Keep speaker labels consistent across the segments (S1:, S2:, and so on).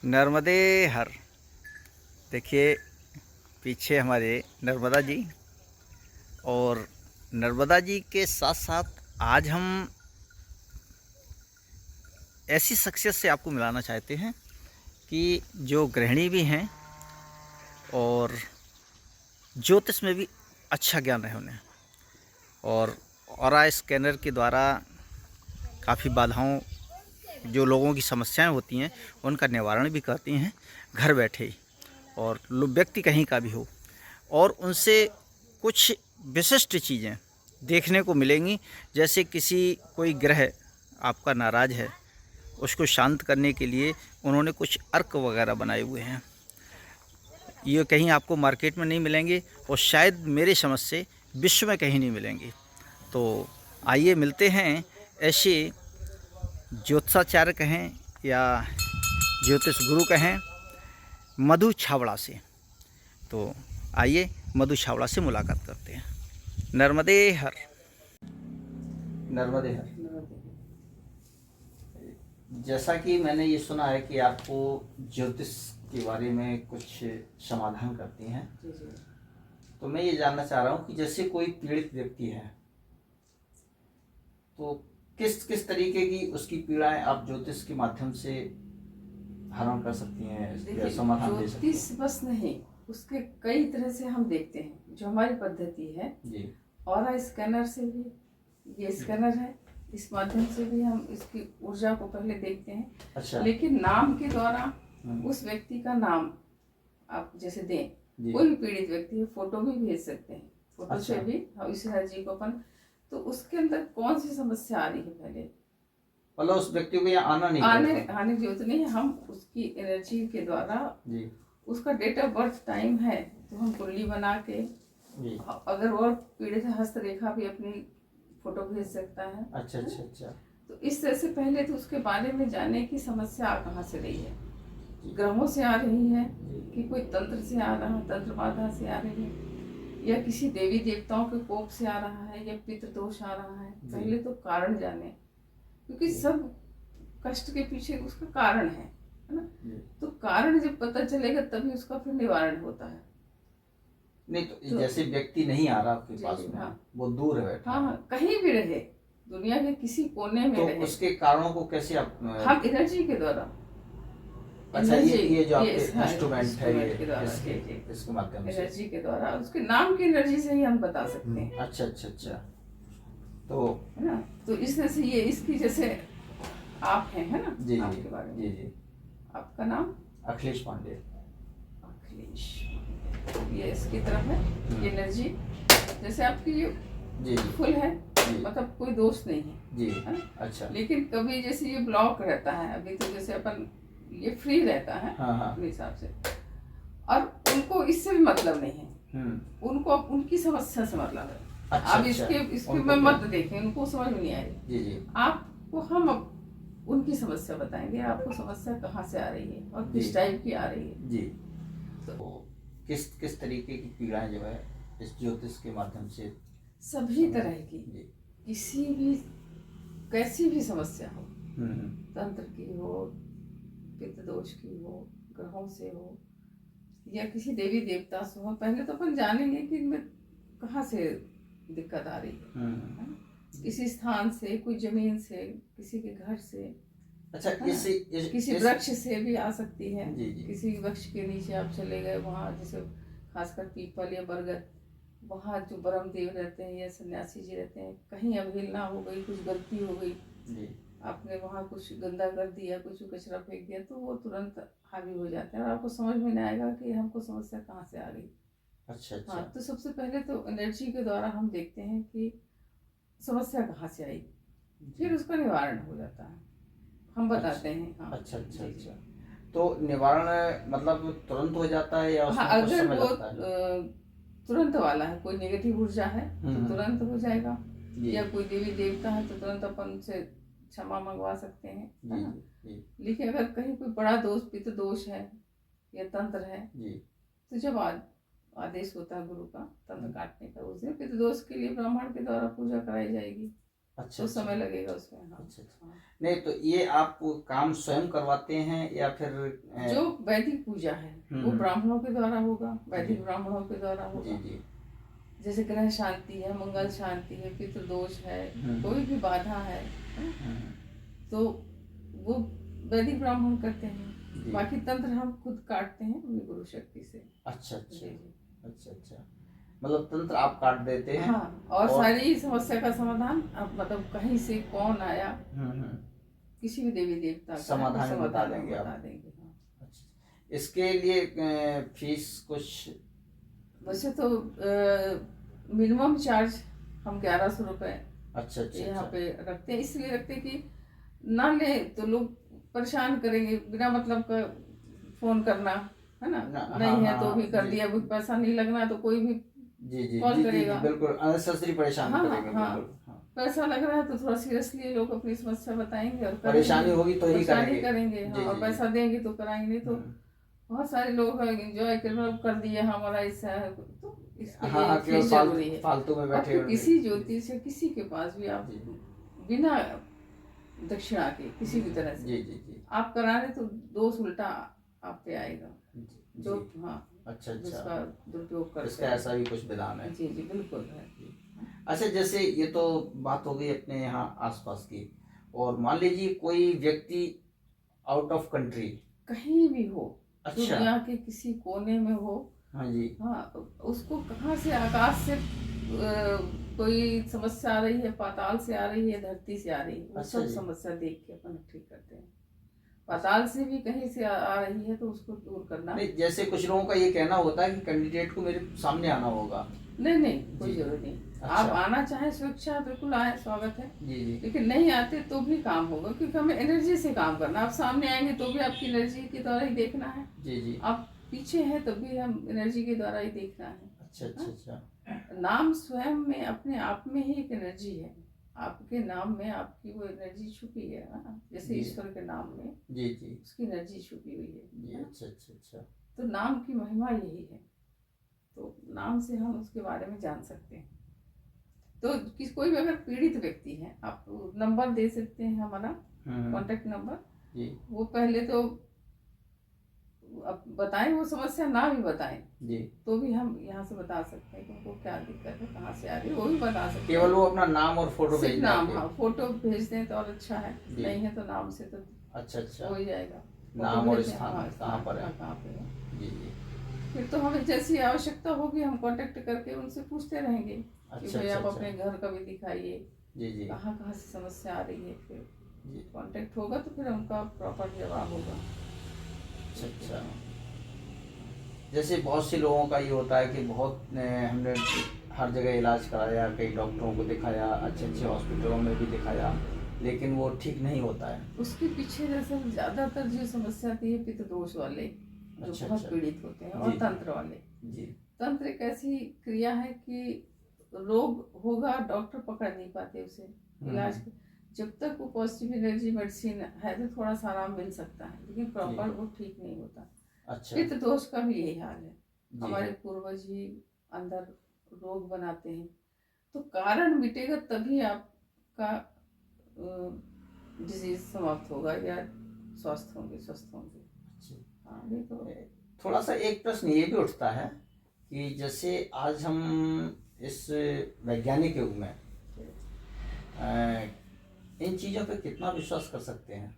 S1: नर्मदे हर। देखिए पीछे हमारे नर्मदा जी, और नर्मदा जी के साथ साथ आज हम ऐसी शख्सियत से आपको मिलाना चाहते हैं कि जो गृहिणी भी हैं और ज्योतिष में भी अच्छा ज्ञान है उन्हें, और ऑरा स्कैनर के द्वारा काफ़ी बाधाओं, जो लोगों की समस्याएं होती हैं उनका निवारण भी करती हैं घर बैठे ही। और व्यक्ति कहीं का भी हो, और उनसे कुछ विशिष्ट चीज़ें देखने को मिलेंगी। जैसे कोई ग्रह आपका नाराज़ है, उसको शांत करने के लिए उन्होंने कुछ अर्क वगैरह बनाए हुए हैं। ये कहीं आपको मार्केट में नहीं मिलेंगे, और शायद मेरे समझ से विश्व में कहीं नहीं मिलेंगे। तो आइए मिलते हैं ऐसे ज्योतिषाचार्य कहें या ज्योतिष गुरु कहें, मधु छावड़ा से। तो आइए मधु छावड़ा से मुलाकात करते हैं। नर्मदे हर। नर्मदे हर। जैसा कि मैंने ये सुना है कि आपको ज्योतिष के बारे में कुछ समाधान करती हैं, तो मैं ये जानना चाह रहा हूँ कि जैसे कोई पीड़ित व्यक्ति है, तो किस किस तरीके की उसकी पीड़ाएं आप ज्योतिष के माध्यम से हरण कर सकती हैं या समाधान दे सकती हैं?
S2: ज्योतिष बस नहीं, उसके कई तरह से हम देखते हैं। जो हमारी पद्धति है
S1: जी,
S2: ऑरा स्कैनर से भी, ये स्कैनर है, इस माध्यम से भी हम इसकी ऊर्जा को पहले देखते हैं।
S1: अच्छा।
S2: लेकिन नाम के द्वारा उस व्यक्ति का नाम आप जैसे दें, कोई भी पीड़ित व्यक्ति है, फोटो भी भेज सकते हैं। फोटो
S1: अच्छा।
S2: से भी हम इस जी को अपन, तो उसके अंदर कौन सी समस्या आ रही है पहले,
S1: मतलब उस व्यक्ति को यहाँ आना नहीं
S2: आने
S1: पड़ेगा।
S2: आने की जरूरत नहीं है। हम उसकी एनर्जी के द्वारा
S1: जी,
S2: उसका डेट ऑफ बर्थ टाइम है, तो हम कुंडली बना के
S1: जी।
S2: अगर वो पीड़ित है, हस्तरेखा भी अपनी फोटो भेज सकता है।
S1: अच्छा अच्छा अच्छा।
S2: तो इस तरह से पहले तो उसके बारे में जाने की समस्या कहाँ से रही है, ग्रहों से आ रही है कि कोई तंत्र से आ रहा है, तंत्र बाधा से आ रही है, या किसी देवी देवताओं के कोप से आ रहा है, या पितृ दोष आ रहा है। पहले तो कारण जाने, क्योंकि सब कष्ट के पीछे उसका कारण है ना। तो कारण जब पता चलेगा तभी उसका फिर निवारण होता है।
S1: नहीं तो जैसे व्यक्ति नहीं आ रहा आपके पास में,
S2: हाँ,
S1: वो दूर है बैठा,
S2: हाँ, कहीं भी रहे, दुनिया के किसी कोने में
S1: तो
S2: रहे,
S1: उसके कारणों को कैसे आप
S2: हम एनर्जी के द्वारा,
S1: अच्छा, ये जो आपके
S2: इंस्ट्रूमेंट
S1: है ये
S2: के द्वारा,
S1: इसके माध्यम से,
S2: एनर्जी के द्वारा, उसके नाम की एनर्जी से ही हम बता सकते हैं।
S1: अच्छा अच्छा अच्छा। तो
S2: है ना, तो इस तरह से ये इसकी जैसे आप हैं, है ना,
S1: जी
S2: आपके बारे में,
S1: जी जी,
S2: आपका नाम
S1: अखिलेश पांडे।
S2: अखिलेश, ये इसकी तरफ है, ये एनर्जी जैसे आपकी ये
S1: जी
S2: फुल है, मतलब कोई दोष नहीं है
S1: जी,
S2: है ना?
S1: अच्छा।
S2: लेकिन कभी जैसे ये ब्लॉक रहता है, अभी तो जैसे अपन ये फ्री रहता है
S1: हाँ।
S2: अपने हिसाब से, और उनको इससे भी मतलब नहीं है, उनको उनकी समस्या से मतलब है।
S1: अच्छा,
S2: अब इसके में मत देखें, उनको समझ में नहीं आएगी।
S1: जी जी,
S2: आपको हम अब उनकी समस्या बताएंगे, आपको समस्या कहाँ से आ रही है और किस टाइप की आ रही है
S1: जी। तो किस किस तरीके की पीड़ाएं जो है इस ज्योतिष के माध्यम से?
S2: सभी तरह की, किसी भी कैसी भी समस्या हो, तंत्र की हो, पितृ दोष की हो, ग्रहों से हो, या किसी देवी देवता से हो। पहले तो अपन जानेंगे कि इनमें कहाँ से दिक्कत आ रही है। किसी स्थान से, कोई जमीन से, किसी के घर से,
S1: अच्छा,
S2: किसी वृक्ष से भी आ सकती है।
S1: जी जी,
S2: किसी वृक्ष के नीचे आप चले गए, वहाँ जैसे खासकर पीपल या बरगद, वहाँ जो ब्रह्म देव रहते हैं या सन्यासी जी रहते हैं, कहीं अवहेलना हो गई, कुछ गलती हो गई, आपने वहाँ कुछ गंदा कर दिया, कुछ कचरा फेंक दिया, तो वो तुरंत हावी हो जाते हैं और आपको समझ में नहीं आएगा कि हमको समस्या कहाँ से आ गई।
S1: अच्छा अच्छा।
S2: हाँ, तो सबसे पहले तो एनर्जी के द्वारा हम देखते हैं कि समस्या कहाँ से आई, फिर उसका निवारण हो जाता है, हम बताते हैं। हाँ,
S1: अच्छा अच्छा अच्छा। तो निवारण मतलब तुरंत हो जाता है या उसमें कुछ समय लगता है?
S2: तुरंत वाला है, कोई नेगेटिव ऊर्जा है तो तुरंत हो जाएगा, या कोई देवी देवता है तो तुरंत अपन से क्षमा मंगवा सकते हैं, है ना। लेकिन अगर कहीं कोई बड़ा दोष, पितृ दोष है या तंत्र है, तो जब आदेश होता है गुरु का तंत्र काटने का, उस दिन पितृ दोष के लिए ब्राह्मण के द्वारा पूजा कराई जाएगी।
S1: अच्छा
S2: तो
S1: अच्छा
S2: समय लगेगा उसमें। हाँ
S1: अच्छा अच्छा।
S2: हाँ।
S1: नहीं तो ये आप काम स्वयं करवाते हैं या फिर
S2: जो वैदिक पूजा है वो ब्राह्मणों के द्वारा होगा, वैदिक ब्राह्मणों के द्वारा
S1: जी
S2: होगा।
S1: जी
S2: जैसे ग्रह शांति है, मंगल शांति है, पितृदोष है, कोई भी बाधा है, तो वो वैदिक ब्राह्मण करते हैं।
S1: जी।
S2: बाकी तंत्र हम खुद काटते हैं अपनी गुरु शक्ति से।
S1: अच्छा अच्छा
S2: जी जी।
S1: अच्छा अच्छा, मतलब तंत्र आप काट देते हैं।
S2: हाँ, और सारी समस्या का समाधान अब मतलब कहीं से कौन आया, किसी भी देवी देवता का
S1: समाधान बता
S2: समाधान
S1: देंगे
S2: बता
S1: आप।
S2: देंगे। हाँ।
S1: अच्छा, इसके लिए फीस कुछ?
S2: वैसे तो मिनिमम चार्ज हम 1100 रुपये
S1: अच्छा अच्छा
S2: यहाँ
S1: अच्छा
S2: पे रखते हैं। इसलिए रखते हैं कि ना ले तो लोग परेशान करेंगे, बिना मतलब का फोन करना, है ना, नहीं है तो भी कर दिया, कुछ पैसा नहीं लगना तो कोई भी
S1: जी जी
S2: कॉल
S1: जी
S2: करेगा।
S1: जी बिल्कुल अननेसेसरी परेशान
S2: हाँ
S1: करेंगे
S2: हाँ,
S1: बिल्कुल।
S2: पैसा लग रहा है तो थोड़ा सीरियसली लोग अपनी समस्या बताएंगे और
S1: परेशानी होगी तो ही
S2: परेशानी
S1: करेंगे।
S2: हाँ, और पैसा देंगे तो कराएंगे, नहीं तो बहुत सारे लोग एंजॉय कर दिए हमारा ऐसा है, तो इसके लिए फीस जरूरी है।
S1: फालतू में
S2: और
S1: बैठे
S2: फिर किसी ज्योतिष या किसी के पास भी आप बिना दक्षिणा के किसी भी तरह से
S1: जी
S2: आप करा रहे तो दोष उल्टा आप पे आएगा। जो हाँ,
S1: अच्छा अच्छा,
S2: जिसका दुरुपयोग करते
S1: इसका
S2: हैं।
S1: ऐसा भी कुछ विधान है?
S2: जी जी बिल्कुल है।
S1: अच्छा, जैसे ये तो बात हो गई अपने यहाँ आसपास की, और मान लीजिए कोई व्यक्ति आउट ऑफ कंट्री
S2: कहीं भी हो,
S1: अच्छा
S2: दुनिया के किसी कोने में हो,
S1: हाँ जी
S2: हाँ, उसको कहाँ से आकाश से कोई समस्या आ रही है, पाताल से आ रही है, धरती से आ रही है, वो
S1: अच्छा
S2: सब
S1: जी।
S2: समस्या देख के अपन ठीक करते हैं। पाताल से भी कहीं से आ रही है तो उसको दूर करना।
S1: नहीं, जैसे कुछ लोगों का ये कहना होता है कि कैंडिडेट को मेरे सामने आना होगा।
S2: नहीं कोई
S1: जी।
S2: जरूरत नहीं।
S1: अच्छा।
S2: आप आना चाहे स्वेच्छा बिल्कुल आए, स्वागत है।
S1: जी जी
S2: लेकिन नहीं आते तो भी काम होगा, क्योंकि हमें एनर्जी से काम करना। आप सामने आएंगे तो भी आपकी एनर्जी के द्वारा ही देखना है।
S1: जी जी
S2: आप पीछे हैं तब भी हम एनर्जी के द्वारा ही देखना है।
S1: अच्छा अच्छा अच्छा
S2: नाम स्वयं में अपने आप में ही एक एनर्जी है। आपके नाम में आपकी वो एनर्जी छुपी है ना, जैसे
S1: जी।
S2: ईश्वर के नाम में
S1: जी जी
S2: उसकी एनर्जी छुपी हुई
S1: जी
S2: है।
S1: अच्छा अच्छा अच्छा
S2: तो नाम की महिमा यही है, तो नाम से हम उसके बारे में जान सकते हैं। तो कोई भी अगर पीड़ित व्यक्ति है, आप नंबर दे सकते हैं हमारा, कॉन्टेक्ट नंबर
S1: जी
S2: वो पहले तो अब बताएं, वो समस्या ना भी बताएं
S1: जी,
S2: तो भी हम यहाँ से बता सकते हैं कि उनको क्या दिक्कत है, कहाँ से आ रही है, वो भी बता सकते हैं।
S1: केवल वो अपना नाम और फोटो
S2: सिर्फ
S1: भेज
S2: नाम,
S1: दें।
S2: हाँ, फोटो भेज दें तो और अच्छा है,
S1: जी।
S2: नहीं है तो नाम से तो
S1: अच्छा अच्छा,
S2: हो ही जाएगा।
S1: नाम और
S2: भेज दें,
S1: स्थान
S2: हाँ,
S1: कहाँ पर है?
S2: कहाँ पे है।
S1: जी जी
S2: फिर तो हमें जैसी आवश्यकता होगी हम कांटेक्ट करके उनसे पूछते रहेंगे कि
S1: अच्छा
S2: भाई
S1: अच्छा
S2: आप
S1: अच्छा
S2: अपने घर का भी दिखाइए,
S1: जी जी
S2: कहाँ कहाँ से समस्या आ रही है। फिर
S1: जी
S2: कांटेक्ट होगा तो फिर उनका प्रॉपर जवाब होगा।
S1: अच्छा अच्छा। जैसे बहुत से लोगों का ये होता है कि बहुत हमने हर जगह इलाज कराया, कई डॉक्टरों को दिखाया, अच्छे अच्छे हॉस्पिटलों में भी दिखाया, लेकिन वो ठीक नहीं होता है।
S2: उसके पीछे जैसे ज्यादातर जो समस्या आती है पितृदोष वाले, जो
S1: अच्छा
S2: बहुत
S1: अच्छा
S2: पीड़ित होते हैं, और
S1: जी
S2: तंत्र वाले।
S1: जी
S2: तंत्र एक ऐसी क्रिया है कि रोग होगा, डॉक्टर पकड़ नहीं पाते उसे इलाज के। जब तक वो पॉजिटिव एनर्जी मेडिसिन है तो थोड़ा सा आराम मिल सकता है, लेकिन प्रॉपर वो ठीक नहीं होता।
S1: अच्छा
S2: पित्त दोष का भी यही हाल है।
S1: जी।
S2: हमारे पूर्वज ही अंदर रोग बनाते हैं, तो कारण मिटेगा तभी आपका डिजीज समाप्त होगा या स्वस्थ होंगे।
S1: अच्छा।
S2: हाँ, नहीं तो
S1: थोड़ा सा एक प्रश्न ये भी उठता है कि जैसे आज हम इस वैज्ञानिक युग में इन चीज़ों पे कितना विश्वास कर सकते हैं?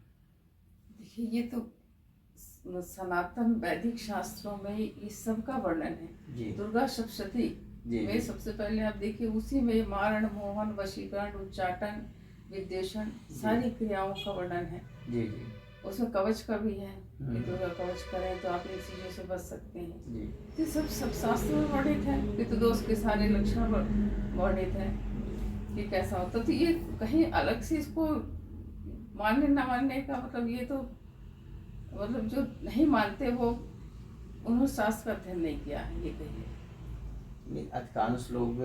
S2: देखिए, ये तो सनातन वैदिक शास्त्रों में ये सब का वर्णन है।
S1: जी
S2: दुर्गा सप्तशती
S1: जी
S2: में
S1: जी
S2: सबसे पहले आप देखिए, उसी में मारण, मोहन, वशीकरण, उच्चाटन, विद्वेषण, सारी क्रियाओं का वर्णन है।
S1: जी जी
S2: उसमें कवच का भी है कि दुर्गा कवच करें तो आप इन चीजों से बच सकते हैं।
S1: जी
S2: ये सब शास्त्रों में वर्णित है। पितृदोष के सारे लक्षण वर्णित हैं कि कैसा होता। तो ये कहीं अलग से इसको मानने न मानने का मतलब, ये तो मतलब जो नहीं मानते वो उन्होंने शास्त्र का अध्ययन नहीं किया है, ये कहिए।
S1: अधिकांश लोग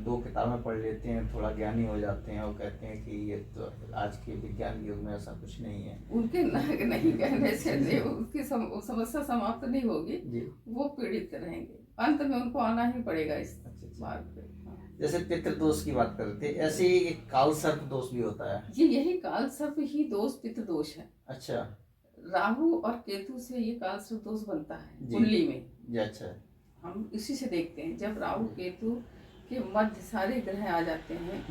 S1: 2 किताबें पढ़ लेते हैं, थोड़ा ज्ञानी हो जाते हैं और कहते हैं कि ये तो आज के विज्ञान युग में ऐसा कुछ नहीं है।
S2: उनके नहीं कहने से नहीं उसकी समस्या समाप्त नहीं होगी,
S1: जी
S2: वो पीड़ित रहेंगे, अंत में उनको आना ही पड़ेगा इस
S1: अच्छा
S2: मार्ग पे।
S1: जैसे पितृदोष की बात कर रहे थे, ऐसे ही एक काल सर्प दोष भी होता है।
S2: ये यही काल सर्प ही दोष पितृ दोष है।
S1: अच्छा
S2: राहु और केतु से ये काल सर्प दोष बनता है
S1: जी।
S2: कुंडली में।
S1: जी अच्छा।
S2: हम इसी से देखते हैं, जब राहु केतु के मध्य सारे ग्रह आ जाते हैं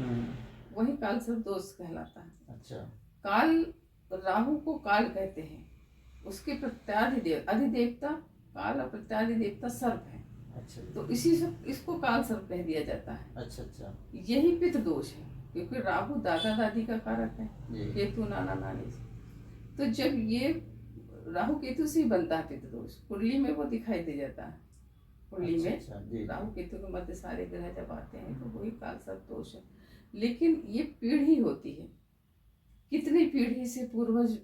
S2: वही काल सर्प दोष कहलाता है।
S1: अच्छा।
S2: काल, राहु को काल कहते हैं, उसके अधिदेवता काल और प्रत्यादि देवता सर्प है।
S1: अच्छा
S2: तो इसी से इसको काल सर्प कह दिया जाता है।
S1: अच्छा। अच्छा
S2: यही पितृ दोष है, क्योंकि राहु दादा दादी का कारक है,
S1: जी।
S2: केतु नाना नानी से। तो जब ये राहु केतु से ही बनता है पितृ दोष, कुंडली में वो दिखाई दे जाता है। कुंडली में
S1: अच्छा, जी।
S2: राहु केतु के मध्य सारे ग्रह जब आते हैं तो वही काल सर्प दोष है। लेकिन ये पीढ़ी होती है, कितनी पीढ़ी से पूर्वज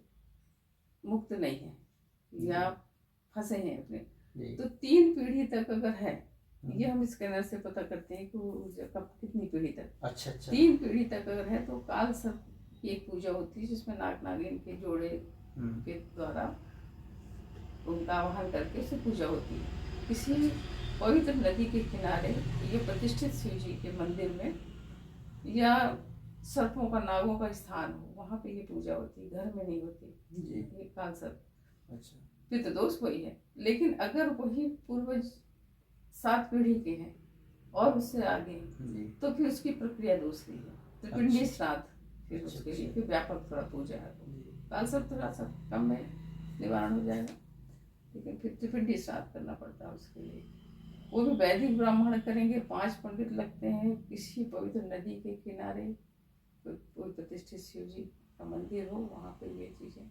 S2: मुक्त नहीं है या फंसे हैं अपने,
S1: जी।
S2: तो 3 पीढ़ी तक अगर है, ये हम स्कैनर से पता करते हैं कि वो कब कितनी पीढ़ी तक।
S1: अच्छा अच्छा।
S2: 3 पीढ़ी तक अगर है तो काल सर्प की एक पूजा होती है, जिसमें नाग नागिन के जोड़े के द्वारा उनका आवाहन करके उससे पूजा होती है। किसी पवित्र नदी के किनारे ये प्रतिष्ठित शिव जी के मंदिर में या सर्पों का, नागों का स्थान हो, वहाँ पे ये पूजा होती है, घर में नहीं होती।
S1: जी।
S2: ये काल सर्प
S1: अच्छा।
S2: पितृ दोष वही है। लेकिन अगर वही पूर्वज 7 पीढ़ी के हैं और उससे आगे हैं,
S1: जी।
S2: तो फिर उसकी प्रक्रिया दूसरी है, त्रिपिंडी
S1: अच्छा।
S2: श्राद्ध। फिर
S1: अच्छा,
S2: उसके
S1: अच्छा।
S2: लिए फिर व्यापक थोड़ा पूजा है।
S1: जी।
S2: काल सर्प थोड़ा सा कम में निवारण हो जाएगा, लेकिन फिर त्रिपिंडी श्राद्ध करना पड़ता है उसके लिए। वो भी वैदिक ब्राह्मण करेंगे, 5 पंडित लगते हैं, किसी पवित्र नदी के किनारे कोई प्रतिष्ठित शिव जी का मंदिर हो, वहाँ पे ये चीज़ें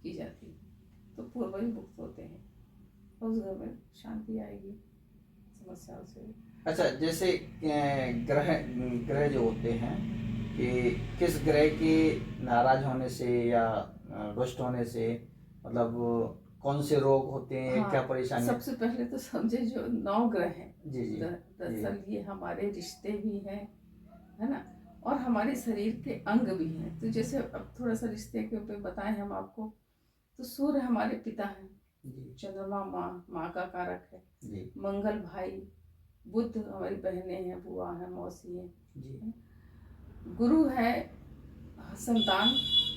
S2: की जाती है, तो पूर्वज मुक्त होते हैं और उस घर में शांति आएगी समस्याओं से।
S1: अच्छा, जैसे ग्रह ग्रह जो होते हैं कि किस ग्रह के नाराज होने से या रुष्ट होने से मतलब कौन से रोग होते हैं,
S2: हाँ,
S1: क्या परेशानी?
S2: सबसे पहले तो समझे जो 9 ग्रह हैं,
S1: जी जी।
S2: दरअसल ये हमारे रिश्ते भी हैं, है ना, और हमारे शरीर के अंग भी हैं। तो जैसे अब थोड़ा सा रिश्ते के ऊपर बताएं हम आपको, तो सूर्य हमारे पिता हैं, चंद्रमा माँ का कारक है, मंगल भाई, बुध हमारी बहनें हैं, बुआ है, मौसी है, गुरु है संतान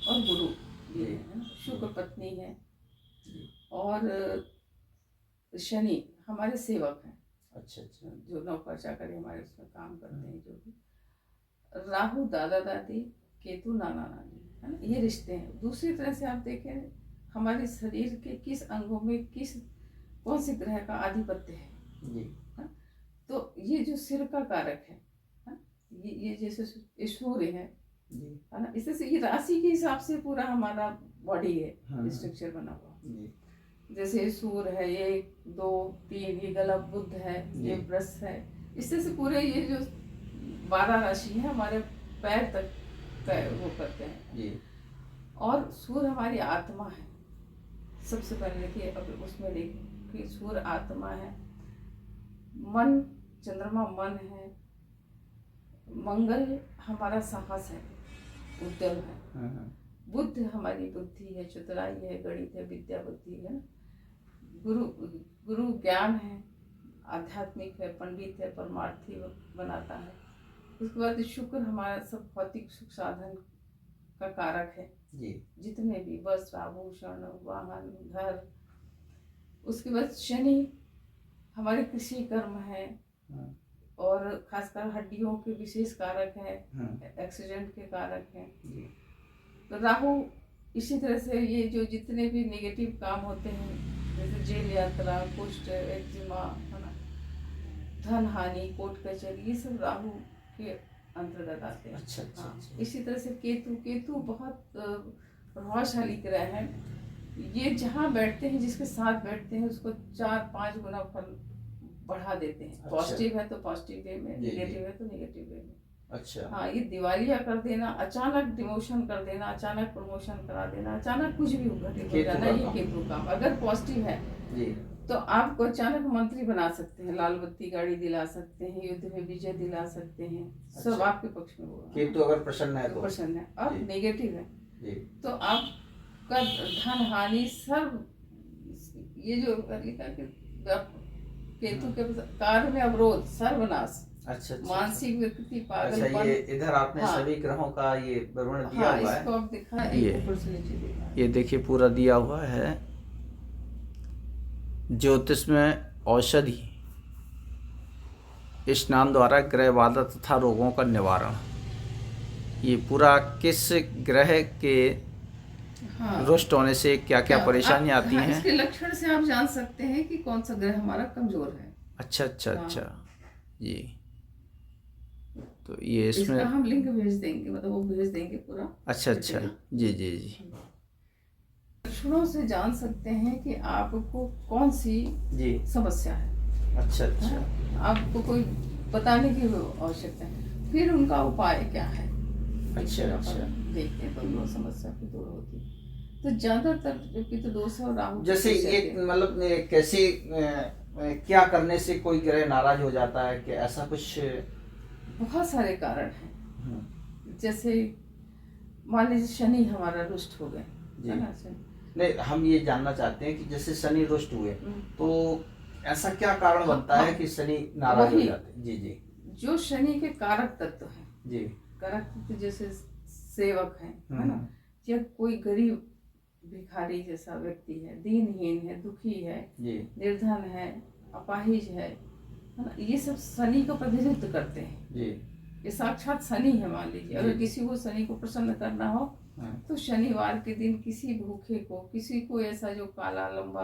S2: और गुरु ये है, शुक्र पत्नी है, और शनि हमारे सेवक हैं।
S1: अच्छा अच्छा।
S2: जो नौकर चाकर हमारे उसमें काम करते हैं, जो भी। राहु दादा दादी, केतु नाना नानी, है ना, ये रिश्ते हैं। दूसरी तरह से आप देखें हमारे शरीर के किस अंगों में कौन से ग्रह का आधिपत्य है
S1: जी।
S2: तो ये जो सिर का कारक है, ये जैसे सूर्य है ना, इससे ये राशि के हिसाब से पूरा हमारा बॉडी है, स्ट्रक्चर बना हुआ। जैसे सूर्य है 1 2 3, ये गला बुध है, ये वृष है, इससे से पूरे ये जो 12 राशि है हमारे पैर तक वो करते हैं। और सूर्य हमारी आत्मा है। सबसे पहले देखिए, अब उसमें देखिए सूर्य आत्मा है, मन, चंद्रमा मन है, मंगल हमारा साहस है, उद्यम है, बुध हमारी बुद्धि है, चतुराई है, गणित है, विद्या बुद्धि है, गुरु ज्ञान है, आध्यात्मिक है, पंडित है, परमार्थी बनाता है। उसके बाद शुक्र हमारा सब भौतिक सुख साधन का कारक है जी। जितने भी वस्त्र आभूषण वाहन घर। उसके बाद शनि हमारे कृषि कर्म है और खासकर हड्डियों के विशेष कारक है, एक्सीडेंट के कारक हैं। तो राहु इसी तरह से ये जो जितने भी नेगेटिव काम होते हैं, जैसे जेल यात्रा, कुष्ठ, एक्जिमा, है ना, धन हानि, कोर्ट कचहरी, ये सब राहु के अंतर्गत आते हैं। अच्छा, अच्छा, हाँ। अच्छा। इसी तरह से केतु बहुत प्रभावशाली ग्रह है। ये जहाँ बैठते हैं, जिसके साथ बैठते हैं, उसको 4-5 गुना फल बढ़ा देते हैं। अच्छा। पॉजिटिव है तो पॉजिटिव वे में, नेगेटिव है तो नेगेटिव वे में। अच्छा। हाँ, ये दिवालिया कर देना, अचानक डिमोशन कर देना, अचानक प्रमोशन करा देना, अचानक कुछ भी घटित हो जाना, ये केतु काम। अगर पॉजिटिव है जी, तो आपको अचानक मंत्री बना सकते हैं, लाल बत्ती गाड़ी दिला सकते हैं, युद्ध में विजय दिला सकते हैं। अच्छा। सब आपके पक्ष में होगा। केतु अगर प्रसन्न है तो प्रसन्न है, और नेगेटिव है जी, तो आपका धन हानि सब, ये जो लिखा कि केतु के कार्य में अवरोध, सर्वनाश,
S1: अच्छा अच्छा।
S2: मानसिक विकृति,
S1: अच्छा,
S2: पागलपन।
S1: ये इधर आपने
S2: हाँ।
S1: सभी ग्रहों का ये विवरण दिया
S2: हाँ,
S1: हुआ
S2: इसको
S1: है।
S2: आप दिखा,
S1: ये
S2: एक ऊपर से नीचे दिखा।
S1: ये देखिए पूरा दिया हुआ है। ज्योतिष में औषधि स्नान द्वारा ग्रह बाधा तथा रोगों का निवारण। ये पूरा किस ग्रह के
S2: हाँ,
S1: रुष्ट होने से क्या क्या
S2: क्या
S1: परेशानी
S2: आप,
S1: आती
S2: हाँ,
S1: हैं।
S2: इसके लक्षण से आप जान सकते हैं कि कौन सा ग्रह हमारा कमजोर है।
S1: अच्छा अच्छा
S2: हाँ।
S1: अच्छा जी। तो ये
S2: इसका
S1: इसमें
S2: हम लिंक भेज देंगे, मतलब वो भेज देंगे पूरा।
S1: अच्छा अच्छा
S2: डिटेल।
S1: जी जी जी
S2: लक्षणों से जान सकते हैं कि आपको कौन सी
S1: जी।
S2: समस्या है।
S1: अच्छा अच्छा
S2: हाँ, आपको कोई बताने की आवश्यकता है, फिर उनका उपाय क्या है।
S1: अच्छा
S2: फिर
S1: अच्छा।
S2: अपन देखते हैं तो वो समस्या की दूर होती है। तो ज्यादातर जो पितृदोष और राहु की
S1: जैसे
S2: समस्या
S1: ये
S2: के-
S1: मतलब कैसे क्या करने से कोई ग्रह नाराज हो जाता है कि ऐसा कुछ।
S2: बहुत सारे कारण हैं।
S1: हम्म,
S2: जैसे मान लीजिए शनि हमारा रुष्ट हो गए,
S1: जी।
S2: है ना, शनि।
S1: नहीं, हम ये जानना चाहते हैं कि जैसे शनि रुष्ट हुए तो ऐसा क्या कारण बनता है कि शनि नाराज हो
S2: वही।
S1: जाते हैं। जी जी
S2: जो शनि के कारक तत्व हैं,
S1: जी।
S2: कारक तत्व जैसे सेवक हैं, है ना, या कोई गरीब भिखारी जैसा व्यक्ति है, दीनहीन है, दुखी है,
S1: जी
S2: निर्धन है, अपाहिज है ना, ये सब शनि को प्रतिनिधित्व करते हैं।
S1: जी
S2: ये साक्षात शनि है। मान लीजिए अगर
S1: जी।
S2: किसी को शनि को प्रसन्न करना हो
S1: हाँ,
S2: तो शनिवार के दिन किसी भूखे को, किसी को ऐसा जो काला लंबा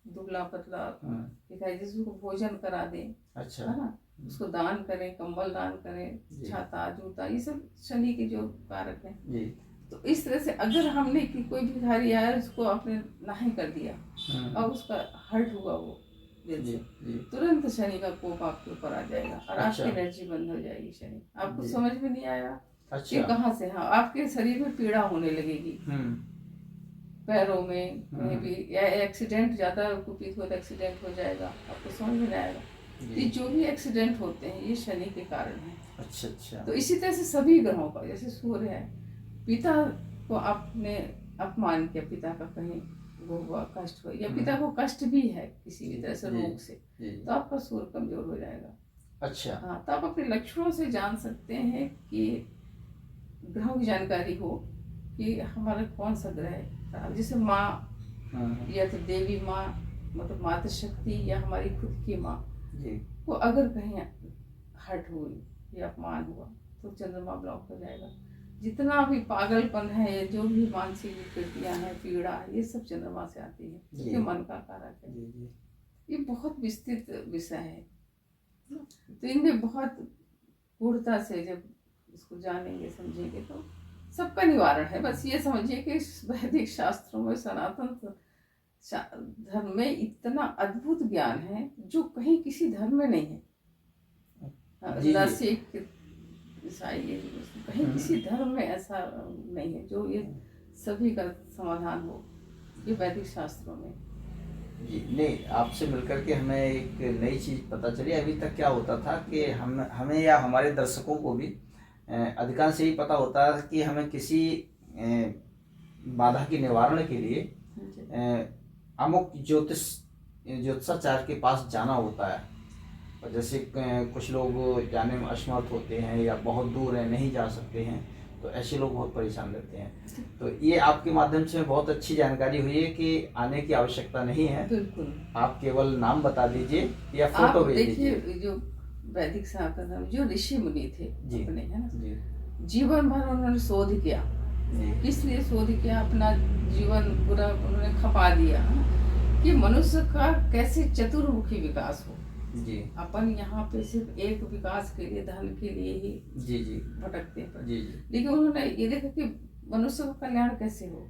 S2: दुबला पतला
S1: हाँ,
S2: दिखाई, जिसको भोजन करा दें,
S1: अच्छा
S2: है ना, उसको दान करें, कंबल दान करें,
S1: जी।
S2: छाता जूता, ये सब शनि के जो कारक हैं।
S1: जी
S2: तो इस तरह से अगर हमने कि कोई भिखारी आया उसको आपने नहीं कर दिया
S1: हाँ,
S2: और उसका हर्ट हुआ वो दिल
S1: जी
S2: से,
S1: जी
S2: तुरंत शनि का कोप आपके ऊपर आ जाएगा और
S1: अच्छा।
S2: आपकी एनर्जी बंद हो जाएगी। शनि आपको
S1: जी।
S2: समझ में नहीं आएगा कि
S1: अच्छा।
S2: कहाँ से, हाँ, आपके शरीर में पीड़ा होने लगेगी, पैरों में कहीं भी, या एक्सीडेंट, ज्यादा कुपित हो तो एक्सीडेंट हो जाएगा, आपको समझ में नहीं आएगा।
S1: जी।
S2: ये जो भी एक्सीडेंट होते हैं ये शनि के कारण है।
S1: अच्छा अच्छा
S2: तो इसी तरह से सभी ग्रहों का, जैसे सूर्य है, पिता को आपने अपमान किया, पिता का कहीं वो हुआ, कष्ट हुआ, या पिता को कष्ट भी है किसी भी तरह से
S1: जी,
S2: रोग से,
S1: जी।
S2: तो आपका सूर्य कमजोर हो जाएगा।
S1: अच्छा।
S2: हाँ, तो आप अपने लक्षणों से जान सकते हैं कि ग्रहों की जानकारी हो कि हमारा कौन सा ग्रह है खराब। जैसे माँ,
S1: हाँ,
S2: या तो देवी माँ, मतलब मातृ शक्ति, या हमारी खुद की माँ
S1: जी
S2: को अगर कहीं हर्ट हुई या अपमान हुआ तो चंद्रमा ब्लॉक हो जाएगा। जितना भी पागलपन है, जो भी मानसिक विकृतियां हैं, पीड़ा है, ये सब चंद्रमा से आती है,
S1: जी।
S2: क्योंकि मन का कारक है।
S1: जी जी
S2: ये बहुत विस्तृत विषय है, तो इनमें बहुत गूढ़ता से जब इसको जानेंगे समझेंगे तो सबका निवारण है। बस ये समझिए कि वैदिक शास्त्रों में, सनातन धर्म में इतना अद्भुत ज्ञान है जो कहीं किसी धर्म में नहीं है।
S1: जी
S2: न
S1: जी।
S2: सिख, ईसाई, कहीं किसी धर्म में ऐसा नहीं है जो ये सभी का समाधान हो, ये वैदिक शास्त्रों में।
S1: जी नहीं, आपसे मिलकर के हमें एक नई चीज़ पता चली। अभी तक क्या होता था कि हमें या हमारे दर्शकों को भी अधिकांश यही पता होता है कि हमें किसी बाधा के निवारण के लिए अमुक ज्योतिषाचार्य के पास जाना होता है। और जैसे कुछ लोग जाने में असमर्थ होते हैं या बहुत दूर हैं, नहीं जा सकते हैं, तो ऐसे लोग बहुत परेशान रहते हैं। तो ये आपके माध्यम से बहुत अच्छी जानकारी हुई है कि आने की आवश्यकता नहीं है।
S2: बिल्कुल,
S1: आप केवल नाम बता दीजिए या
S2: आप
S1: फोटो भेज
S2: देखिए
S1: दीजिए।
S2: जो वैदिक सनातन धर्म, जो ऋषि मुनि थे
S1: जी
S2: अपने, है ना,
S1: जी
S2: जीवन भर उन्होंने शोध किया।
S1: जी
S2: किस लिए शोध किया? अपना जीवन पूरा उन्होंने खपा दिया, है ना, कि मनुष्य का कैसे चतुर्मुखी विकास हो।
S1: जी
S2: अपन यहाँ पे सिर्फ एक विकास के लिए, धन के लिए ही
S1: जी जी
S2: भटकते हैं,
S1: जी जी
S2: लेकिन उन्होंने ये देखा कि मनुष्य का कल्याण कैसे हो,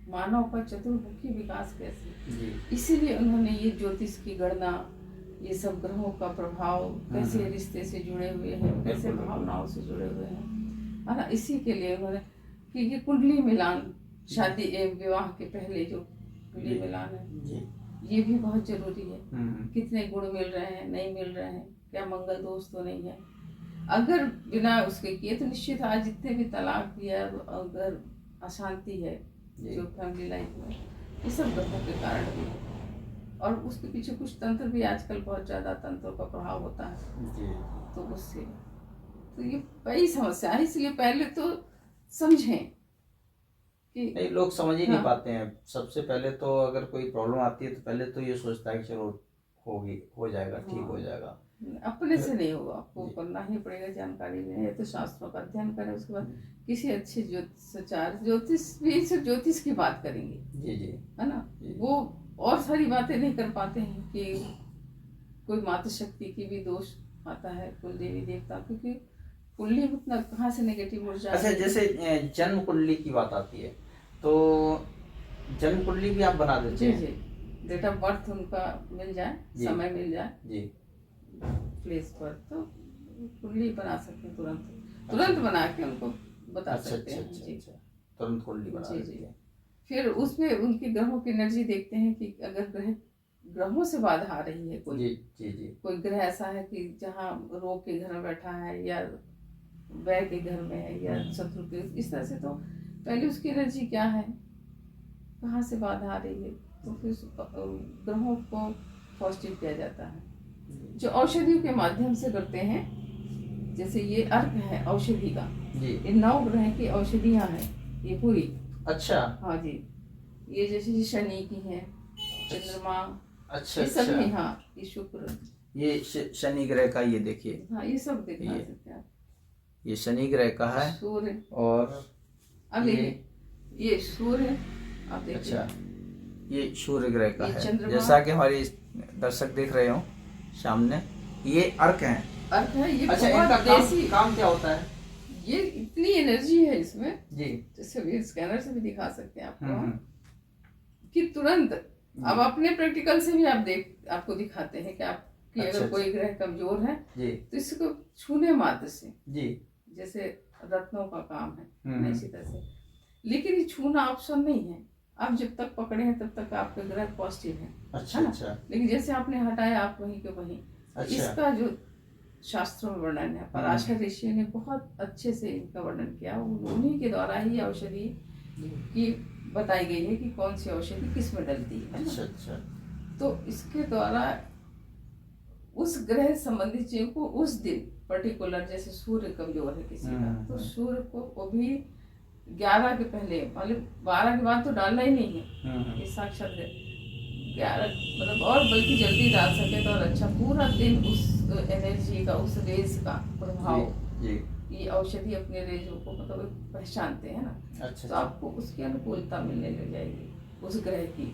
S2: मानव का चतुर्मुखी विकास कैसे।
S1: जी
S2: इसीलिए उन्होंने ये ज्योतिष की गणना, ये सब ग्रहों का प्रभाव कैसे रिश्ते से जुड़े हुए हैं, कैसे
S1: बिल्कुल,
S2: भावनाओं से जुड़े हुए हैं, है ना, इसी के लिए उन्होंने कि ये कुंडली मिलान, शादी विवाह के पहले जो कुंडली मिलान है,
S1: जी
S2: ये भी बहुत जरूरी है। कितने गुण मिल रहे हैं, नहीं मिल रहे हैं, क्या मंगल दोष तो नहीं है। अगर बिना उसके किए तो निश्चित आज जितने भी तलाक या अगर अशांति है जो फैमिली लाइफ में, ये सब ग्रहों के कारण भी है। और उसके पीछे कुछ तंत्र भी, आजकल बहुत ज्यादा तंत्रों का प्रभाव होता है।
S1: जी
S2: तो उससे तो ये बड़ी समस्या है। इसलिए पहले तो समझें कि
S1: नहीं, लोग समझ ही नहीं
S2: हाँ।
S1: पाते हैं। सबसे पहले तो अगर कोई प्रॉब्लम आती है तो पहले तो ये सोचता है कि चलो होगी, हो जाएगा, ठीक हो जाएगा।
S2: अपने से नहीं होगा, आपको करना ही पड़ेगा, जानकारी लें, या तो शास्त्रों का अध्ययन करें, उसके बाद किसी अच्छे ज्योतिष भी सिर्फ ज्योतिष की बात करेंगे,
S1: जी जी,
S2: है ना। वो और सारी बातें नहीं कर पाते हैं कि कोई मातृ शक्ति की भी दोष आता है, कुल देवी देवता, क्योंकि कुंडली में उतना कहाँ से नेगेटिव ऊर्जा
S1: अच्छा,
S2: आती है।
S1: जैसे जन्म कुंडली की बात आती है तो जन्म कुंडली भी आप बना देते
S2: जी
S1: हैं?
S2: जी, डेट ऑफ बर्थ उनका मिल जाए,
S1: जी।
S2: समय मिल जाए,
S1: जी।
S2: प्लेस पर, तो कुंडली बना सकते हैं, तुरंत बना के उनको बता
S1: अच्छा
S2: सकते
S1: अच्छा
S2: हैं।
S1: अच्छा
S2: जी
S1: अच्छा, तुरंत कुंडली बना
S2: जी
S1: देते
S2: जी।
S1: हैं।
S2: फिर उसमें उनकी ग्रहों की एनर्जी देखते हैं कि अगर ग्रहों से बाधा आ रही है, कोई
S1: जी जी जी।
S2: कोई ग्रह ऐसा है कि जहाँ रोग के घर में बैठा है, या व्यय के घर में है, या शत्रु के, इस तरह से, तो पहले उसकी एनर्जी क्या है, कहाँ से बाधा आ रही है, तो फिर ग्रहों को पॉजिटिव किया जाता है। जो औषधियों के माध्यम से करते हैं, जैसे ये अर्क है औषधि का,
S1: जी।
S2: ये 9 ग्रह की औषधियाँ हैं ये पूरी।
S1: अच्छा।
S2: हाँ जी, ये जैसे शनि की है, चंद्रमा,
S1: अच्छा
S2: ये सभी,
S1: अच्छा,
S2: हाँ, ये शुक्र,
S1: ये शनि ग्रह का, ये देखिए,
S2: हाँ, ये सब दिखा
S1: ये
S2: सकते हैं आप।
S1: ये शनि ग्रह का है।
S2: सूर्य,
S1: और
S2: अब
S1: ये,
S2: देखिए ये सूर्य, आप देखिए,
S1: अच्छा, ये सूर्य ग्रह का
S2: ये
S1: है,
S2: चंद्रमा,
S1: जैसा कि हमारे दर्शक देख रहे हो सामने, ये अर्क हैं।
S2: अर्क है, ये
S1: अच्छा,
S2: बहुत
S1: इनका
S2: देसी,
S1: काम क्या होता है?
S2: ये इतनी एनर्जी है इसमें,
S1: जी।
S2: जैसे भी स्कैनर से भी दिखा सकते हैं आपको,
S1: हम्म,
S2: कि तुरंत, अब अपने प्रैक्टिकल से भी आपको दिखाते हैं कि आपकी
S1: अच्छा,
S2: अगर कोई ग्रह कमजोर है
S1: जी
S2: तो इसको छूने मात्र से,
S1: जी,
S2: जैसे रत्नों का काम है,
S1: हम्म,
S2: इसी तरह से। लेकिन ये छूना ऑप्शन नहीं है, आप जब तक पकड़े हैं तब तक आपके ग्रह पॉजिटिव है,
S1: अच्छा
S2: है ना।
S1: अच्छा
S2: लेकिन जैसे आपने हटाया, आप वहीं के वहीं।
S1: अच्छा।
S2: इसका जो शास्त्रों में वर्णन है, पराशर ऋषि ने बहुत अच्छे से इनका वर्णन किया, उन्हीं के द्वारा ही औषधि की बताई गई है कि कौन सी औषधि किस में डलती है ना।
S1: अच्छा अच्छा,
S2: तो इसके द्वारा उस ग्रह संबंधी चीजों को उस दिन पर्टिकुलर, जैसे सूर्य कमजोर है किसी का, तो सूर्य को वो भी 11 के पहले, मतलब 12 के बाद तो डालना ही नहीं है, ये साक्षात 11 मतलब, और बल्कि जल्दी डाल सके तो और अच्छा, पूरा दिन उस एनर्जी का, उस रेज का प्रभाव,
S1: जी।
S2: ये औषधि अपने रेजों को मतलब पहचानते हैं ना।
S1: अच्छा,
S2: तो आपको उसकी अनुकूलता मिलने लग जाएगी उस ग्रह की।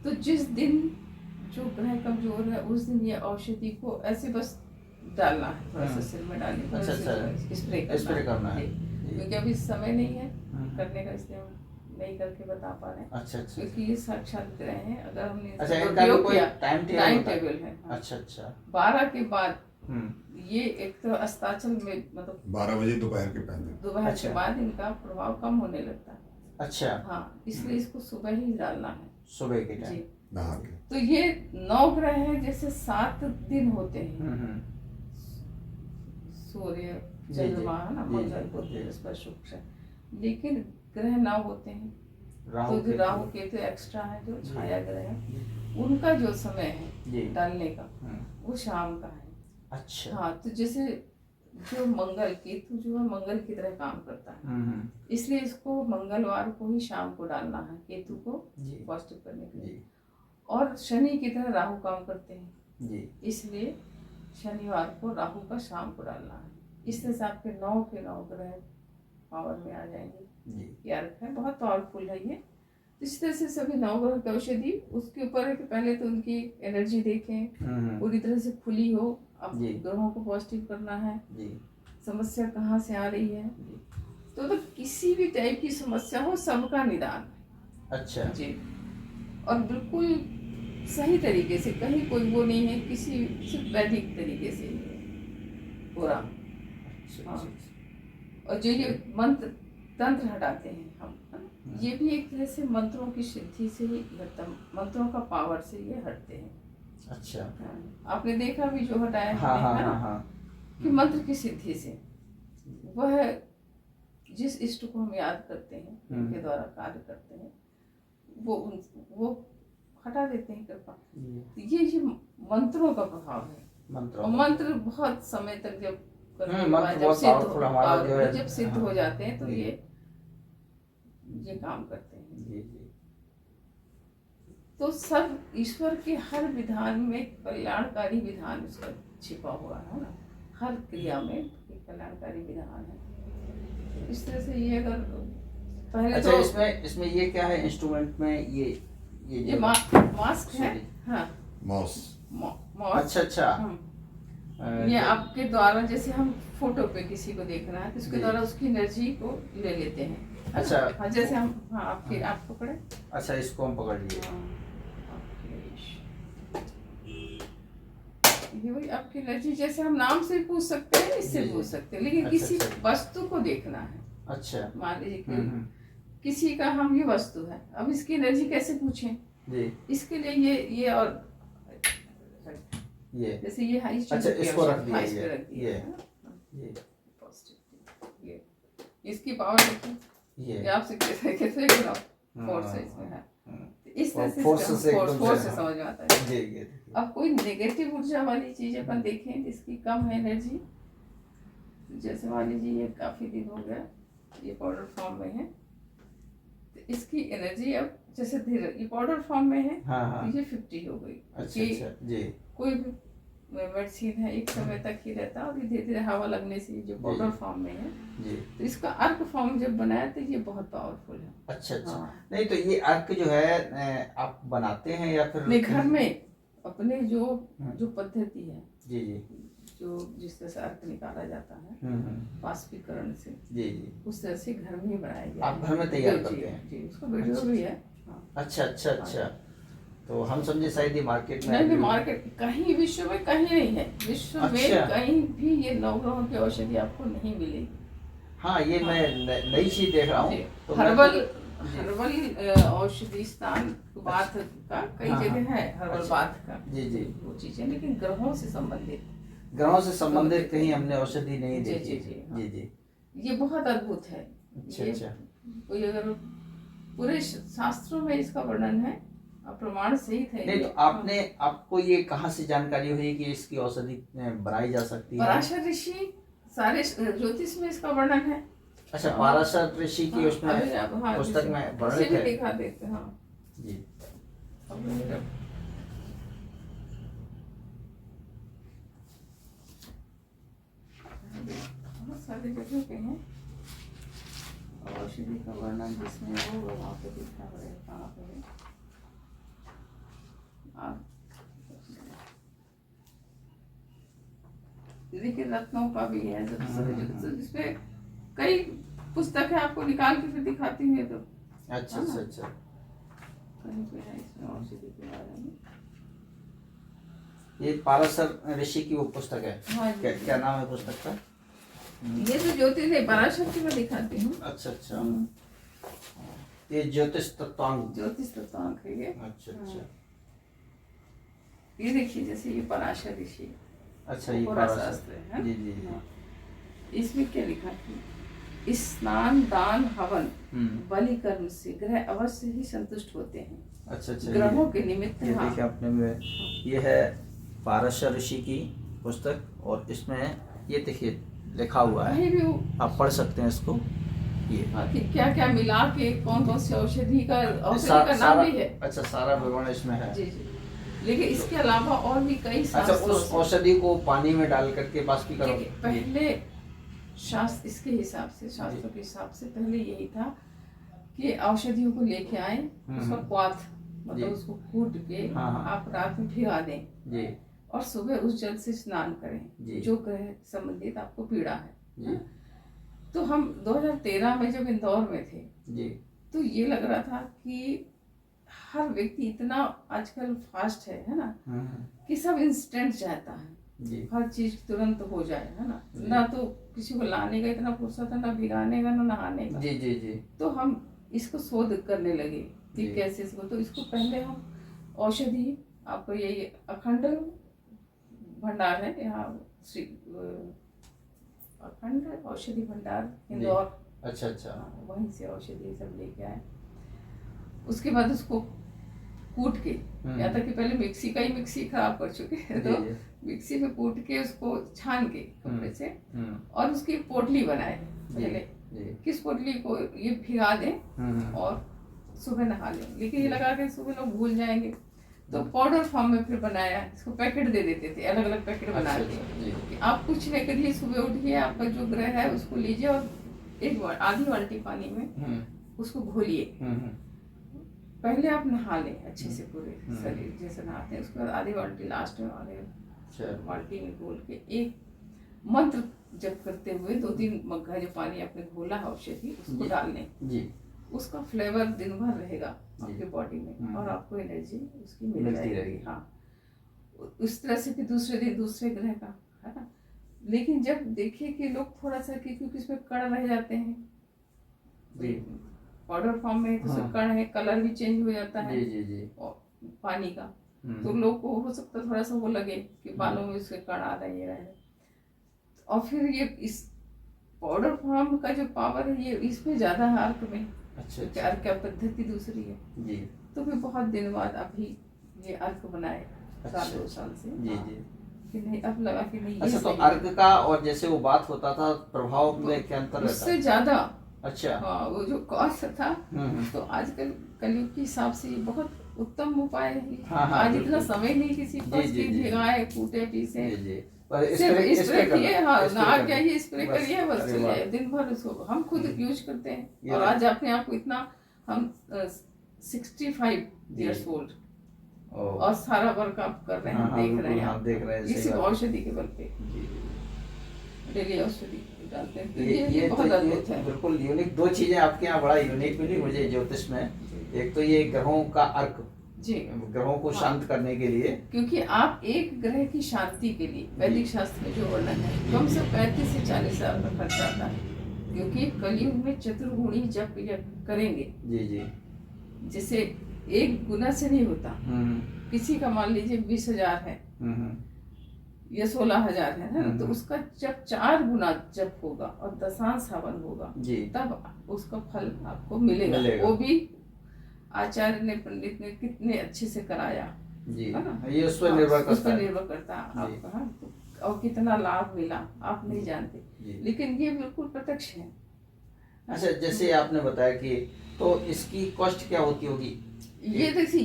S2: तो जिस दिन जो ग्रह कमजोर है, उस दिन ये औषधि को ऐसे बस डालना है, थोड़ा सा सिर में डालनी, थोड़ा सा स्प्रे करना है, क्योंकि अभी समय नहीं है करने का, इसलिए हम नहीं करके बता पा रहे हैं।
S1: अच्छा अच्छा,
S2: क्योंकि ये साक्षात ग्रह है, अगर हमने
S1: अच्छा,
S2: इसका
S1: इनका भी
S2: उपयोग
S1: कोई
S2: किया,
S1: टाइम
S2: टेबल है। हाँ।
S1: अच्छा अच्छा,
S2: 12 के बाद ये एक तो अस्ताचल में, मतलब
S3: 12 बजे दोपहर के पहले,
S2: दोपहर
S1: अच्छा।
S2: के बाद इनका प्रभाव कम होने लगता है।
S1: अच्छा,
S2: हाँ, इसलिए इसको सुबह ही डालना है,
S1: सुबह के
S2: जी।
S1: टाइम
S3: नहा के।
S2: तो ये 9 ग्रह है, जैसे 7 दिन होते हैं, सूर्य, चंद्रमा, है ना, मंगल, बुध, बृहस्पति, शुक्र, लेकिन ग्रह 9 होते हैं। तो जो राहु केतु एक्स्ट्रा है, जो छाया ग्रह है, उनका जो समय है डालने का, वो शाम का है।
S1: अच्छा,
S2: हाँ, तो जैसे जो मंगल, केतु जो है मंगल की तरह काम करता है, इसलिए इसको मंगलवार को ही शाम को डालना है, केतु को पॉजिटिव करने के लिए। और शनि की तरह राहु काम करते हैं जी, इसलिए शनिवार को राहु का शाम को डालना है। इस तरह से आपके 9 के 9 ग्रह पावर में आ जाएंगे जी। ये अर्थ है, बहुत पावरफुल है ये। इस तरह से सभी 9 ग्रह की औषधि, उसके ऊपर है कि पहले तो उनकी एनर्जी देखें, पूरी तरह से खुली हो। अब ग्रहों को पॉजिटिव करना है जी। समस्या कहाँ से आ रही है, तो किसी भी टाइप की समस्या हो, सबका निदान है। अच्छा जी, और बिल्कुल सही तरीके से, कहीं कोई वो नहीं है, किसी सिर्फ वैदिक तरीके से पूरा। हाँ, और जो ये मंत्र तंत्र हटाते हैं हम, ये भी एक तरह से मंत्रों की सिद्धि से ही हटता, मंत्रों का पावर से ये हटते हैं। अच्छा, आपने देखा भी जो हटाया है कि मंत्र की सिद्धि से, वह जिस इष्ट को हम याद करते हैं, उनके द्वारा कार्य करते हैं, वो हटा देते हैं कृपा। ये मंत्रों का प्रभाव है,
S1: मंत्र
S2: और मंत्र बहुत समय तक जब करने के
S1: मंत्र
S2: बाद जब
S1: बहुत
S2: सिद्ध
S1: पावरफुल हमारा जो है,
S2: जब सिद्ध हो जाते हैं तो
S1: जी।
S2: ये काम करते हैं।
S1: जी जी।
S2: तो सब ईश्वर के हर विधान में कल्याणकारी विधान उसका छिपा हुआ है ना, हर क्रिया में एक कल्याणकारी विधान है। इस तरह से ये अगर पहले
S1: अच्छा,
S2: तो
S1: इसमें ये क्या है इंस्ट्रूमेंट में, ये
S2: ये मास्क है। हाँ,
S3: मॉस।
S1: अच्छा अच्छा।
S2: ये आपके द्वारा जैसे हम फोटो पे किसी को देखना है तो उसके
S1: जी।
S2: द्वारा उसकी एनर्जी को ले लेते हैं, है ना?
S1: अच्छा।
S2: हाँ, जैसे हम आप पकड़े।
S1: अच्छा, इसको हम पकड़ लिए।
S2: ये वही आपकी एनर्जी, जैसे हम नाम से पूछ सकते हैं, इससे
S1: जी, जी।
S2: पूछ सकते हैं, लेकिन
S1: अच्छा,
S2: किसी
S1: अच्छा।
S2: वस्तु को देखना है।
S1: अच्छा।
S2: मान लीजिए कि
S1: हम्म।
S2: किसी का हम ये वस्तु है, अब इसकी एनर्जी कैसे पूछें?
S1: जी।
S2: इसके लिए ये और
S1: ये
S2: जैसे ये हाई
S1: अच्छा, इसको रख दिया,
S2: इस पे रख दिया,
S1: ये
S2: है ना?
S1: ये
S2: ये इसकी पावर देखिए, ये आपसे कैसे कैसे फोर्स है इसमें है। इस तरह से
S1: फोर्स से एकदम
S2: फोर्स
S1: से,
S2: से
S1: हाँ।
S2: समझ में आता है।
S1: जी, ये देखिए।
S2: अब कोई नेगेटिव ऊर्जा वाली चीज अपन देखें जिसकी कम है एनर्जी, जैसे मान लीजिए ये काफी दिन हो गया ये पाउडर फॉर्म में है, तो इसकी एनर्जी अब जैसे धीरे ये पाउडर फॉर्म में है,
S1: हाँ हाँ।
S2: तो ये 50 हो गई।
S1: अच्छा
S2: कि
S1: अच्छा। जी
S2: कोई भी मेडिसिन है एक समय तक ही रहता है और धीरे धीरे हवा लगने से जो पाउडर फॉर्म में है,
S1: जी।
S2: तो इसका अर्क फॉर्म जब बनाया तो ये बहुत पावरफुल है।
S1: अच्छा अच्छा।
S2: हाँ।
S1: नहीं तो ये अर्क जो है आप बनाते हैं या फिर
S2: नहीं, घर में अपने जो पद्धति है,
S1: जी जी।
S2: जो जिस तरह से अर्क निकाला जाता है
S1: हम्म।
S2: वाष्पीकरण से,
S1: जी जी।
S2: उस तरह से घर में ही बनाया गया
S1: आप घर में तैयार करते
S2: जी,
S1: हैं?
S2: जी, उसका वीडियो
S1: अच्छा,
S2: भी है। हाँ।
S1: अच्छा अच्छा अच्छा। तो हम समझे शायद ये मार्केट में
S2: नहीं, मार्केट कहीं विश्व में कहीं नहीं है, विश्व में
S1: अच्छा।
S2: कहीं भी ये नवग्रहों की औषधि आपको नहीं मिलेगी।
S1: हाँ, ये मैं नई चीज देख रहा हूँ। तो मैं
S2: हर्बल औषधि स्थान बाथ का कई
S1: हाँ,
S2: जगह
S1: हाँ।
S2: है, हर्बल
S1: अच्छा।
S2: बाथ का
S1: जी जी।
S2: वो चीजें, लेकिन ग्रहों से संबंधित
S1: ग्रहों से संबंधित कहीं हमने औषधि नहीं
S2: जी,
S1: देखी।
S2: जी, जी, हाँ।
S1: जी जी।
S2: ये बहुत अद्भुत है।
S1: अच्छा
S2: ये
S1: अच्छा।
S2: कोई अगर पूरे शास्त्रों में इसका वर्णन है और प्रमाण सहित है।
S1: नहीं तो आपको ये कहाँ से जानकारी हुई कि इसकी औषधि बनाई जा सकती है?
S2: पराशर ऋषि सारे ज्योतिष में इसका वर्णन है।
S1: अच्छा, पाराशर ऋषि की उसमें
S2: हाँ,
S1: पुस्तक
S2: जैसे-
S1: में
S2: इसे
S1: वर्णित
S2: भी
S1: है।
S2: दिखा देते हैं। हाँ।
S1: जी।
S2: बहुत सारे जगह पे हैं औषधि का वर्णन जिसमें वो वहाँ पे दिखा पड़ेगा कहाँ पे है। देखिए रत्नों का भी है, जिसपे कई पुस्तक है, आपको निकाल के फिर दिखाती हूँ। तो
S1: अच्छा अच्छा अच्छा।
S2: कहीं पे है इसमें औषधि के बारे में।
S1: ये पाराशर ऋषि की वो पुस्तक है।
S2: हाँ जी।
S1: क्या नाम है पुस्तक का?
S2: ये तो ज्योतिष है, पराशर की मैं दिखाती हूँ।
S1: अच्छा अच्छा। ये ज्योतिष तत्वांग।
S2: ज्योतिष तत्वांक है ये।
S1: अच्छा अच्छा।
S2: ये देखिए जैसे ये पराशर ऋषि,
S1: अच्छा, ये
S2: पूरा
S1: पाराशर।
S2: शास्त्र है।
S1: जी जी जी।
S2: हाँ। इसमें क्या लिखा है? स्नान दान हवन बलि कर्म से ग्रह अवश्य ही संतुष्ट होते हैं।
S1: अच्छा अच्छा।
S2: ग्रहों के निमित्त।
S1: ये
S2: हाँ।
S1: देखिए आपने में ये है पाराशर ऋषि की पुस्तक, और इसमें ये देखिए लिखा हुआ है,
S2: कहीं भी वो-
S1: आप पढ़ सकते हैं इसको। ये
S2: हाँ, कि क्या क्या मिला के कौन कौन सी औषधि का नाम
S1: सारा,
S2: भी है।
S1: अच्छा सारा विवरण इसमें है।
S2: जी जी। लेकिन इसके अलावा और भी कई
S1: अच्छा,
S2: शास्त्रों
S1: उस
S2: से-
S1: औषधि को पानी में डाल करके बाष्पीकरण।
S2: देखिए, पहले शास्त्र इसके हिसाब से, शास्त्रों के हिसाब से पहले यही था कि औषधियों को लेके आए, उसका क्वाथ
S1: जी।
S2: मतलब उसको कूट के
S1: हाँ, हाँ।
S2: आप रात में भिगा दें
S1: जी
S2: और सुबह उस जल से स्नान
S1: जी।
S2: करें जो ग्रह संबंधित आपको पीड़ा है।
S1: जी
S2: तो हम 2013 में जब इंदौर में थे
S1: जी।
S2: तो ये लग रहा था कि हर व्यक्ति इतना आजकल फास्ट है ना, कि सब इंस्टेंट चाहता है,
S1: जी
S2: हर चीज तुरंत हो जाए, है ना।
S1: जी।
S2: ना तो किसी को लाने का इतना फुर्सत है, ना भिगाने का, ना नहाने का।
S1: जी जी जी।
S2: तो हम इसको शोध करने लगे कि
S1: जी।
S2: कैसे इसको, तो इसको पहले हम औषधि, आपको यही अखंड भंडार है यहाँ, श्री अखंड औषधि भंडार इंदौर।
S1: अच्छा अच्छा।
S2: वहीं से औषधि सब लेके आए। उसके बाद उसको कूट के, या तक कि पहले मिक्सी खराब कर चुके हैं, तो मिक्सी में कूट के उसको छान के कपड़े से, और उसकी एक पोटली बनाए पहले, किस पोटली को ये भिगा दें और सुबह नहा लें। लेकिन ये लगा के सुबह लोग भूल जाएंगे, तो पाउडर फॉर्म में फिर बनाया, इसको पैकेट दे देते थे, अलग अलग पैकेट बना के। आप कुछ नहीं करिए, सुबह उठिए, आपका जो ग्रह है उसको लीजिए और आधी बाल्टी पानी में उसको घोलिए। पहले आप नहा लें अच्छे से पूरे शरीर जैसे नहाते हैं, उसके बाद आधी बाल्टी लास्ट में आधे बाल्टी में घोल के एक मंत्र जप करते हुए 2-3 मग्घा जो पानी आपने घोला है औषधि उसको डाल लें। उसका फ्लेवर दिन भर रहेगा आपके बॉडी में और आपको एनर्जी उसकी मिल जाएगी। हाँ, उस तरह से फिर दूसरे दिन दूसरे ग्रह का है ना। लेकिन जब देखिए कि लोग थोड़ा सा क्योंकि इसमें कण रह जाते हैं पाउडर फॉर्म में, तो उसमें कण है, कलर भी चेंज हो जाता है और पानी का, तो लोग को हो सकता है थोड़ा सा वो लगे कि बालों में उसके कण आ रहे हैं। और फिर ये इस पाउडर फॉर्म का जो पावर है ये इसमें ज्यादा है अर्क में। अच्छा। अर्क का पद्धति दूसरी है जी। तो फिर बहुत दिन बाद अभी ये अर्क बनाए, साल 2 साल से जी जी कि नहीं, अब लगा कि नहीं।
S1: अच्छा, तो अर्क का और जैसे वो बात होता था प्रभाव में क्या अंतर रहता है?
S2: उससे ज्यादा।
S1: अच्छा।
S2: हाँ, वो जो कॉस्ट था तो आजकल कलयुग के हिसाब से ये बहुत उत्तम उपाय है। आज इतना समय नहीं किसी को भिगाए कूटे पीसे, स्प्रे किए, हाँ ना क्या ये स्प्रे करिए बस दिन भर उसको हम खुद यूज करते हैं। और आज अपने आप को इतना हम 65 इयर्स ओल्ड और सारा वर्क आप कर रहे हैं, देख रहे हैं इसी औषधि के बल पे, डेली औषधि डालते हैं। ये बहुत अद्भुत है,
S1: बिल्कुल यूनिक। 2 चीजें आपके यहाँ बड़ा यूनिक मिली मुझे ज्योतिष में। एक तो ये ग्रहों का अर्क जी, ग्रहों को शांत करने के लिए,
S2: क्योंकि आप एक ग्रह की शांति के लिए वैदिक शास्त्र में जो वर्णन है कम से 35 से 40 साल का खर्च आता है। क्योंकि कलयुग में चतुर्गुणी जप करेंगे जी जी, जिसे एक गुना से नहीं होता। किसी का मान लीजिए 20,000 है या 16,000 है ना, तो उसका जब 4 गुना जप होगा और दशांश हवन होगा तब उसका फल आपको मिलेगा। वो भी आचार्य ने, पंडित ने कितने अच्छे से कराया जी, है ना।
S1: ये उस पर निर्भर
S2: करता है आपका, और कितना लाभ मिला आप नहीं जानते, लेकिन ये बिल्कुल प्रत्यक्ष है।
S1: अच्छा, जैसे आपने बताया कि तो इसकी कॉस्ट क्या होती होगी?
S2: ये देखिए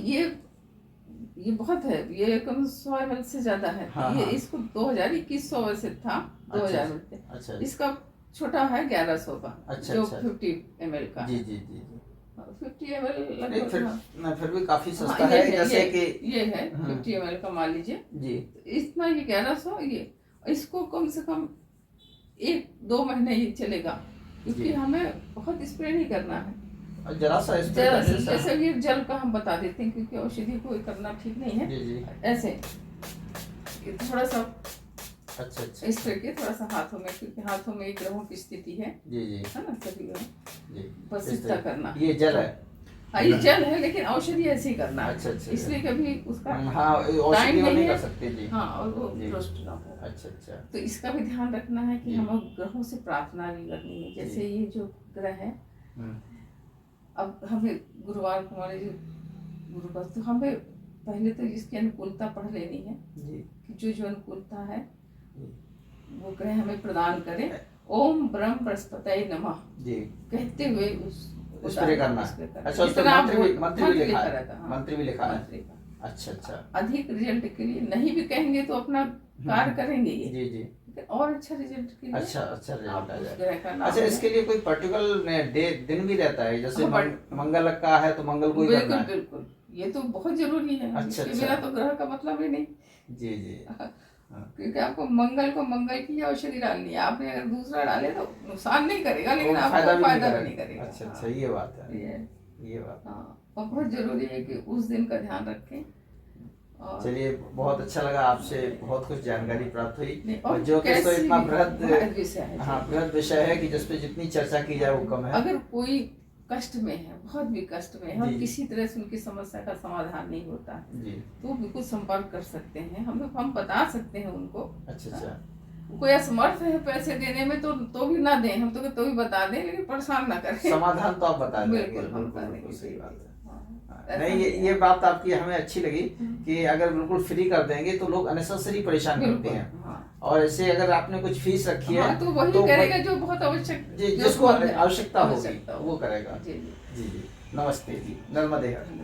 S2: ये बहुत है, ये कम 100 ml से ज्यादा है। ये इसको 2021 से था 2000 रुपये। अच्छा, इसका छोटा है 1100 का। अच्छा, जो 50 ml का जी जी जी 50 ml
S1: फिर भी काफी सस्ता है। जैसे कि
S2: ये है 50 ml का मान लीजिए जी, इतना ये 1100, ये इसको कम से कम 1-2 महीने ही चलेगा, क्योंकि हमें बहुत स्प्रे नहीं करना है,
S1: जरा सा
S2: जैसे ये जल का हम बता देते हैं, क्योंकि औषधि को करना ठीक नहीं है जी जी। ऐसे थोड़ा सा अच्छा स्प्रे के थोड़ा सा हाथों में, क्योंकि हाथों में ग्रहों की स्थिति है जी जी, है ना, सभी ग्रहों बस इतना करना।
S1: ये जल है,
S2: हाँ ये जल है, लेकिन औषधि ऐसे ही करना। अच्छा, इसलिए कभी उसका
S1: टाइम नहीं कर सकते जी।
S2: हाँ, और वो रोस्ट ना हो। अच्छा, तो इसका भी ध्यान रखना है कि हमें ग्रहों से प्रार्थना भी करनी है। जैसे ये जो ग्रह है, अब हमें गुरुवार को हमारे गुरुवार, तो हमें पहले तो इसकी अनुकूलता पढ़ लेनी है कि जो अनुकूलता है वो ग्रह हमें प्रदान करे। ओम ब्रह्म बृहस्पतये नमः कहते हुए
S1: स्प्रे करना। अच्छा, उसमें मंत्र भी लिखा है। अच्छा,
S2: अधिक रिजल्ट के लिए नहीं भी कहेंगे तो अपना कार्य करेंगे ये जी जी, और अच्छा रिजल्ट के लिए अच्छा रिजल्ट आ जाए।
S1: अच्छा, इसके लिए कोई पर्टिकुलर दिन भी रहता है? जैसे मंगल का है तो मंगल को ही करना है?
S2: बिल्कुल, ये तो बहुत जरूरी है। अच्छा, मेरा तो ग्रह का मतलब ही नहीं जी जी, क्योंकि आपको मंगल की औषधि डालनी है। आपने अगर दूसरा डाले तो नुकसान नहीं करेगा, लेकिन आपको फायदा भी नहीं करेगा।
S1: अच्छा, ये बात है, ये बात
S2: और बहुत जरूरी है कि उस दिन का ध्यान रखें।
S1: चलिए, बहुत अच्छा लगा, आपसे बहुत कुछ जानकारी प्राप्त हुई। और जो कि तो इतना बृहद विषय है कि जिसपे जितनी चर्चा की जाए वो कम है।
S2: अगर कोई कष्ट में है, बहुत भी कष्ट में है और किसी तरह से उनकी समस्या का समाधान नहीं होता है तो बिल्कुल संपर्क कर सकते हैं। हम बता सकते हैं उनको। अच्छा, कोई असमर्थ है पैसे देने में तो भी ना दें, हम तो भी बता दें, लेकिन परेशान ना करें।
S1: समाधान तो आप बता दें।
S2: बिल्कुल, हम बता देंगे।
S1: सही बात है। नहीं, ये बात आपकी हमें अच्छी लगी कि अगर बिल्कुल फ्री कर देंगे तो लोग अननेसेसरी परेशान करते हैं।
S2: हाँ।
S1: और ऐसे अगर आपने कुछ फीस रखी है
S2: हाँ, तो वही करेगा जो बहुत आवश्यक,
S1: जिसको आवश्यकता होगी
S2: आवश्यकता
S1: वो करेगा।
S2: जी
S1: जी जी, नमस्ते जी, नर्मदे हर।